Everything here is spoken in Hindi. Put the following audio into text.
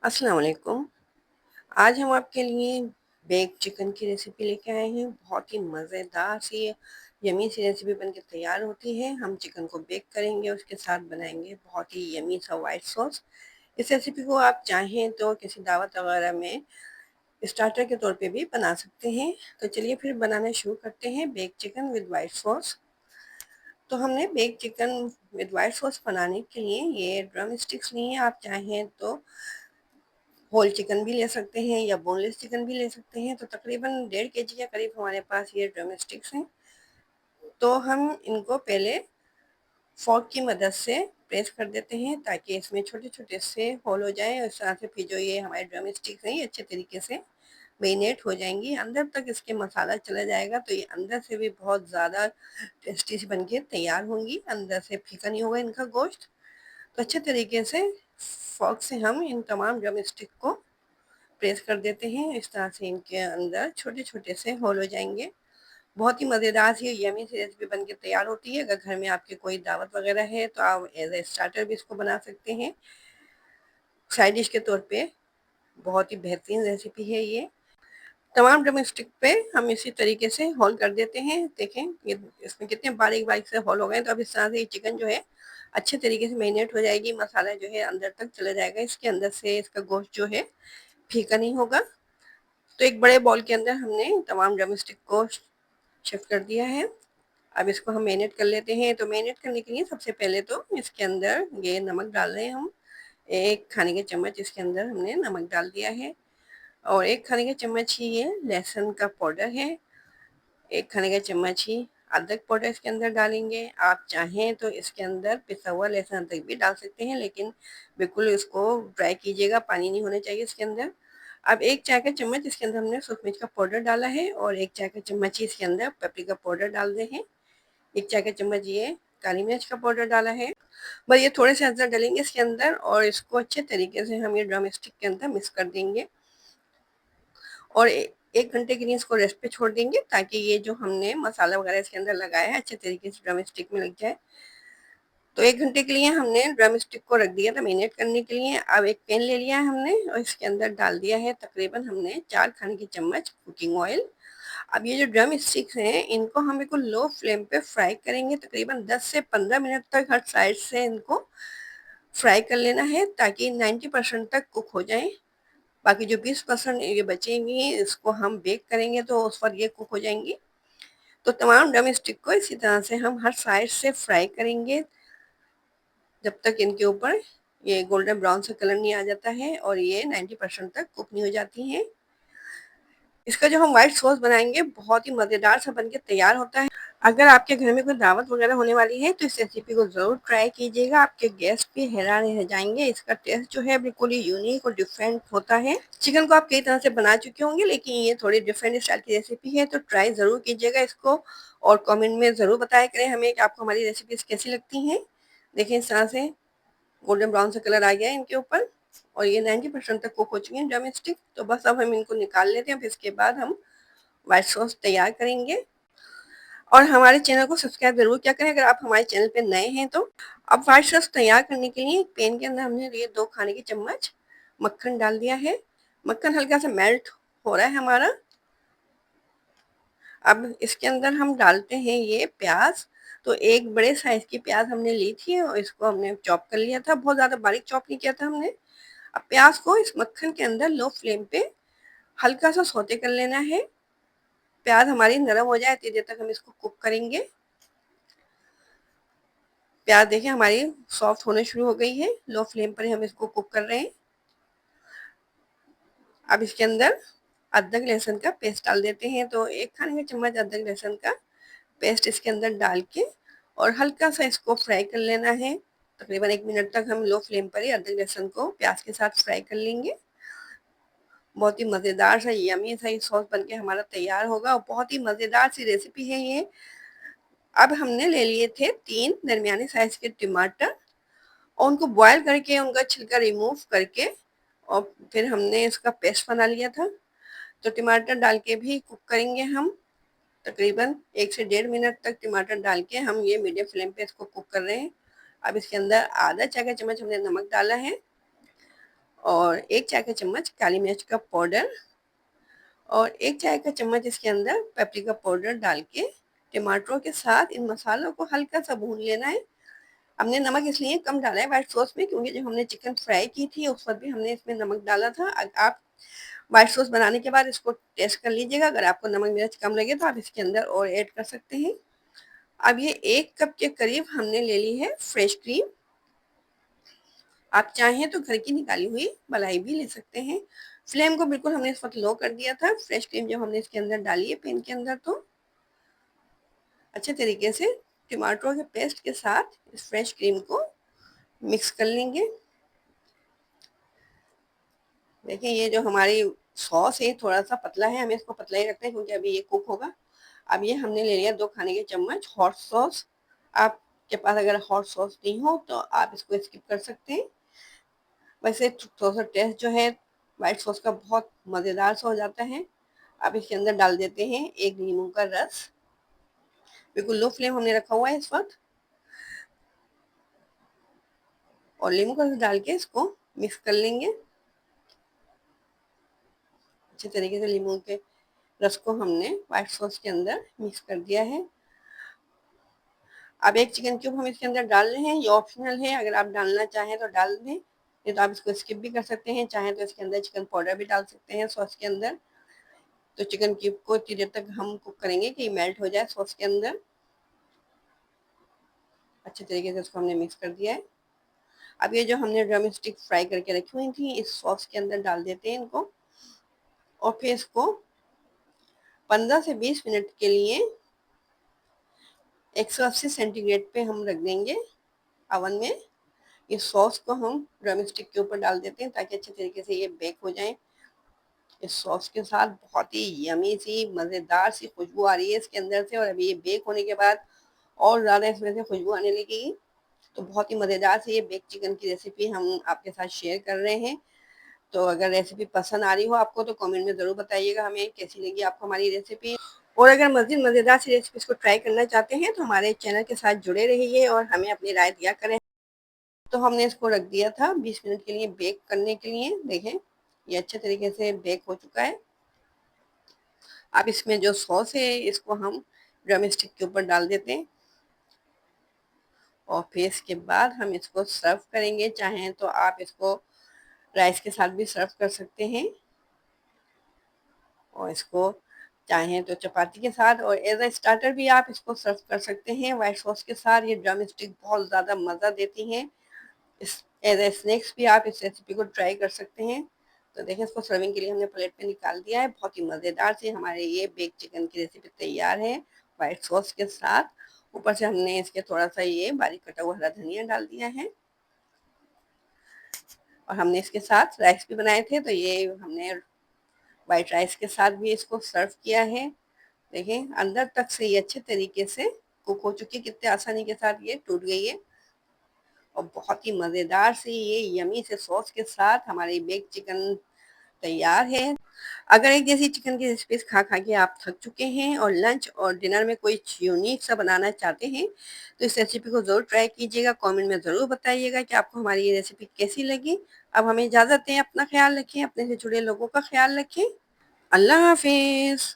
अस्सलाम वालेकुम। आज हम आपके लिए बेक चिकन की रेसिपी लेके आए हैं। बहुत ही मज़ेदार सी यमी सी रेसिपी बन के तैयार होती है। हम चिकन को बेक करेंगे, उसके साथ बनाएंगे बहुत ही यमी सा वाइट सॉस। इस रेसिपी को आप चाहें तो किसी दावत वगैरह में स्टार्टर के तौर पे भी बना सकते हैं। तो चलिए फिर बनाना शुरू करते हैं bake chicken with white sauce. तो हमने bake chicken with white sauce बनाने के लिए ये ड्रम स्टिक्स लिए हैं। आप चाहें तो होल चिकन भी ले सकते हैं या बोनलेस चिकन भी ले सकते हैं। तो तकरीबन 1.5 केजी के करीब हमारे पास ये ड्रम स्टिक्स हैं। तो हम इनको पहले फोर्क की मदद से प्रेस कर देते हैं ताकि इसमें छोटे छोटे से होल हो जाए। और साथ ही फिर जो ये हमारे ड्रम स्टिक्स हैं ये अच्छे तरीके से मैरिनेट हो जाएंगी, अंदर तक इसके मसाला चला जाएगा। तो ये अंदर से भी बहुत ज़्यादा टेस्टी सी बन के तैयार होंगी, अंदर से फीका नहीं होगा इनका गोश्त। तो अच्छे तरीके से फोर्क से हम इन तमाम ड्रम स्टिक को प्रेस कर देते हैं। इस तरह से इनके अंदर छोटे छोटे से होल हो जाएंगे। बहुत ही मज़ेदार सी यमी सी रेसिपी बन के तैयार होती है। अगर घर में आपके कोई दावत वगैरह है तो आप एज ए स्टार्टर भी इसको बना सकते हैं, साइड डिश के तौर पे। बहुत ही बेहतरीन रेसिपी है ये। तमाम ड्रमस्टिक पे हम इसी तरीके से होल कर देते हैं। देखें ये इसमें कितने बारीक बारीक से होल हो गए। तो अब इस तरह से ये चिकन जो है अच्छे तरीके से मैरिनेट हो जाएगी, मसाला जो है अंदर तक चला जाएगा, इसके अंदर से इसका गोश्त जो है फीका नहीं होगा। तो एक बड़े बॉल के अंदर हमने तमाम ड्रमस्टिक को शिफ्ट कर दिया है। अब इसको हम मैरिनेट कर लेते हैं। तो मैरिनेट करने के लिए सबसे पहले तो इसके अंदर ये नमक डाल रहे हैं हम। 1 खाने के चम्मच इसके अंदर हमने नमक डाल दिया है। और 1 खाने के चम्मच ही ये लहसुन का पाउडर है। 1 खाने का चम्मच ही अदरक पाउडर इसके अंदर डालेंगे। आप चाहें तो इसके अंदर पिसा हुआ लहसुन अदरक भी डाल सकते हैं, लेकिन बिल्कुल इसको ड्राई कीजिएगा, पानी नहीं होना चाहिए इसके अंदर। अब 1 चाय का चम्मच इसके अंदर हमने सूखी मिर्च का पाउडर डाला है और 1 चाय का चम्मच ही इसके अंदर पेपरिका पाउडर डाल रहे हैं। 1 चाय का चम्मच ये काली मिर्च का पाउडर डाला है। बस ये थोड़े से अदरक डालेंगे इसके अंदर और इसको अच्छे तरीके से हम ये ड्रम स्टिक के अंदर मिक्स कर देंगे। और 1 घंटे के लिए इसको रेस्ट पे छोड़ देंगे ताकि ये जो हमने मसाला वगैरह इसके अंदर लगाया है अच्छे तरीके से ड्रम स्टिक में लग जाए। तो 1 घंटे के लिए हमने ड्रम स्टिक को रख दिया था मैरिनेट करने के लिए। अब एक पैन ले लिया है हमने और इसके अंदर डाल दिया है तकरीबन हमने 4 खाने के चम्मच कुकिंग ऑयल। अब ये जो ड्रम स्टिक्स हैं इनको हम बिल्कुल लो फ्लेम पे फ्राई करेंगे, तकरीबन 10 से 15 मिनट तक हर साइड से इनको फ्राई कर लेना है ताकि 90% तक कुक हो जाए। बाकी जो 20% ये बचेंगी इसको हम बेक करेंगे तो उस पर ये कुक हो जाएंगी। तो तमाम ड्रम स्टिक को इसी तरह से हम हर साइड से फ्राई करेंगे जब तक इनके ऊपर ये गोल्डन ब्राउन सा कलर नहीं आ जाता है और ये 90% तक कुक नहीं हो जाती हैं। इसका जो हम व्हाइट सॉस बनाएंगे बहुत ही मज़ेदार सा बनके तैयार होता है। अगर आपके घर में कोई दावत वगैरह होने वाली है तो इस रेसिपी को ज़रूर ट्राई कीजिएगा। आपके गेस्ट भी हैरान रह जाएंगे। इसका टेस्ट जो है बिल्कुल ही यूनिक और डिफरेंट होता है। चिकन को आप कई तरह से बना चुके होंगे, लेकिन ये थोड़ी डिफरेंट स्टाइल की रेसिपी है। तो ट्राई ज़रूर कीजिएगा इसको और कमेंट में ज़रूर बताया करें हमें कि आपको हमारी रेसिपीज़ कैसी लगती हैं। देखिए इस तरह से गोल्डन ब्राउन सा कलर आ गया है इनके ऊपर और ये 90% तक कुक हो चुके हैं ड्रम स्टिक। तो बस अब हम इनको निकाल लेते हैं, फिर इसके बाद हम व्हाइट सॉस तैयार करेंगे। और हमारे चैनल को सब्सक्राइब ज़रूर किया करें अगर आप हमारे चैनल पे नए हैं तो। अब व्हाइट सॉस तैयार करने के लिए एक पैन के अंदर हमने ये 2 खाने के चम्मच मक्खन डाल दिया है। मक्खन हल्का सा मेल्ट हो रहा है हमारा। अब इसके अंदर हम डालते हैं ये प्याज। तो एक बड़े साइज की प्याज हमने ली थी और इसको हमने चॉप कर लिया था, बहुत ज़्यादा बारीक चॉप नहीं किया था हमने। अब प्याज को इस मक्खन के अंदर लो फ्लेम पे हल्का सा सौते कर लेना है। प्याज हमारी नरम हो जाए इतनी देर तक हम इसको कुक करेंगे। प्याज देखिए हमारी सॉफ्ट होने शुरू हो गई है, लो फ्लेम पर ही हम इसको कुक कर रहे हैं। अब इसके अंदर अदरक लहसुन का पेस्ट डाल देते हैं। तो 1 खाने का चम्मच अदरक लहसुन का पेस्ट इसके अंदर डाल के और हल्का सा इसको फ्राई कर लेना है। तकरीबन 1 मिनट तक हम लो फ्लेम पर ही अदरक लहसुन को प्याज के साथ फ्राई कर लेंगे। बहुत ही मज़ेदार सा यमी सा ये सॉस बनके हमारा तैयार होगा और बहुत ही मज़ेदार सी रेसिपी है ये। अब हमने ले लिए थे 3 दरमियाने साइज के टमाटर और उनको बॉयल करके उनका छिलका रिमूव करके और फिर हमने इसका पेस्ट बना लिया था। तो टमाटर डाल के भी कुक करेंगे हम, तकरीबन 1 से 1.5 मिनट तक टमाटर डाल के हम ये मीडियम फ्लेम पे इसको कुक कर रहे हैं। अब इसके अंदर आधा चाय का चम्मच हमने नमक डाला है और 1 चाय का चम्मच काली मिर्च का पाउडर और 1 चाय का चम्मच इसके अंदर पेपरिका पाउडर डाल के टमाटरों के साथ इन मसालों को हल्का सा भून लेना है। हमने नमक इसलिए कम डाला है व्हाइट सॉस में, क्योंकि जब हमने चिकन फ्राई की थी उस वक़्त भी हमने इसमें नमक डाला था। आप व्हाइट सॉस बनाने के बाद इसको टेस्ट कर लीजिएगा, अगर आपको नमक मिर्च कम लगे तो आप इसके अंदर और ऐड कर सकते हैं। अब ये 1 कप के करीब हमने ले ली है फ्रेश क्रीम। आप चाहें तो घर की निकाली हुई मलाई भी ले सकते हैं। फ्लेम को बिल्कुल हमने इस वक़्त लो कर दिया था। फ्रेश क्रीम जब हमने इसके अंदर डाली है पैन के अंदर, तो अच्छे तरीके से टमाटरों के पेस्ट के साथ इस फ्रेश क्रीम को मिक्स कर लेंगे। देखिए ये जो हमारी सॉस है थोड़ा सा पतला है, हमें इसको पतला ही रखना है क्योंकि अभी ये कुक होगा। अब ये हमने ले लिया 2 खाने के चम्मच हॉट सॉस। आपके पास अगर हॉट सॉस नहीं हो तो आप इसको स्किप कर सकते हैं। वैसे थोड़ा सा टेस्ट जो है व्हाइट सॉस का बहुत मज़ेदार सा हो जाता है। अब इसके अंदर डाल देते हैं 1 नींबू का रस। बिल्कुल लो फ्लेम हमने रखा हुआ है इस वक्त, और नींबू का रस डाल के इसको मिक्स कर लेंगे अच्छे तरीके से। नींबू के रस को हमने व्हाइट सॉस के अंदर मिक्स कर दिया है। अब 1 चिकन क्यूब हम इसके अंदर डाल रहे हैं, ये ऑप्शनल है, अगर आप डालना चाहें तो डाल दें, नहीं तो आप इसको स्किप भी कर सकते हैं। चाहें तो इसके अंदर चिकन पाउडर भी डाल सकते हैं सॉस के अंदर। तो चिकन क्यूब को इतनी देर तक हम कुक करेंगे कि मेल्ट हो जाए सॉस के अंदर। अच्छे तरीके से इसको हमने मिक्स कर दिया है। अब ये जो हमने ड्रम स्टिक फ्राई करके रखी हुई थी इस सॉस के अंदर डाल देते हैं इनको, और फिर इसको 15 से 20 मिनट के लिए 180 सेंटीग्रेड पे हम रख देंगे अवन में। इस सॉस को हम ड्रम स्टिक के ऊपर डाल देते हैं ताकि अच्छे तरीके से ये बेक हो जाए। इस सॉस के साथ बहुत ही यमी सी मज़ेदार सी खुशबू आ रही है इसके अंदर से, और अभी ये बेक होने के बाद और ज़्यादा इसमें से खुशबू आने लगेगी। तो बहुत ही मज़ेदार से ये बेक चिकन की रेसिपी हम आपके साथ शेयर कर रहे हैं। तो अगर रेसिपी पसंद आ रही हो आपको तो कमेंट में ज़रूर बताइएगा हमें कैसी लगी आपको हमारी रेसिपी। और अगर मज़ीद मज़ेदार सी रेसिपीज़ को ट्राई करना चाहते हैं तो हमारे चैनल के साथ जुड़े रहिए और हमें अपनी राय दिया करें। तो हमने इसको रख दिया था 20 मिनट के लिए बेक करने के लिए। देखें ये अच्छे तरीके से बेक हो चुका है। अब इसमें जो सॉस है इसको हम ड्रम स्टिक के ऊपर डाल देते हैं, और फिर इसके बाद हम इसको सर्व करेंगे। चाहें तो आप इसको राइस के साथ भी सर्व कर सकते हैं, और इसको चाहें तो चपाती के साथ और एज अ स्टार्टर भी आप इसको सर्व कर सकते हैं व्हाइट सॉस के साथ। ये ड्रम स्टिक बहुत ज़्यादा मज़ा देती हैं। इस एज ए स्नैक्स भी आप इस रेसिपी को ट्राई कर सकते हैं। तो देखिए इसको सर्विंग के लिए हमने प्लेट में निकाल दिया है। बहुत ही मज़ेदार से हमारे ये बेक चिकन की रेसिपी तैयार है वाइट सॉस के साथ। ऊपर से हमने इसके थोड़ा सा ये बारीक कटा हुआ हरा धनिया डाल दिया है, और हमने इसके साथ राइस भी बनाए थे तो ये हमने वाइट राइस के साथ भी इसको सर्व किया है। देखें अंदर तक से ये अच्छे तरीके से कुक हो चुकी है, कितने आसानी के साथ ये टूट गई है, और बहुत ही मज़ेदार से ये यमी से सॉस के साथ हमारी बेक चिकन तैयार है। अगर एक जैसी चिकन की रेसिपीज़ खा खा के आप थक चुके हैं और लंच और डिनर में कोई यूनिक सा बनाना चाहते हैं तो इस रेसिपी को ज़रूर ट्राई कीजिएगा। कमेंट में ज़रूर बताइएगा कि आपको हमारी ये रेसिपी कैसी लगी। अब हमें इजाज़त दें, अपना ख्याल रखें, अपने से जुड़े लोगों का ख्याल रखें। अल्लाह हाफिज़।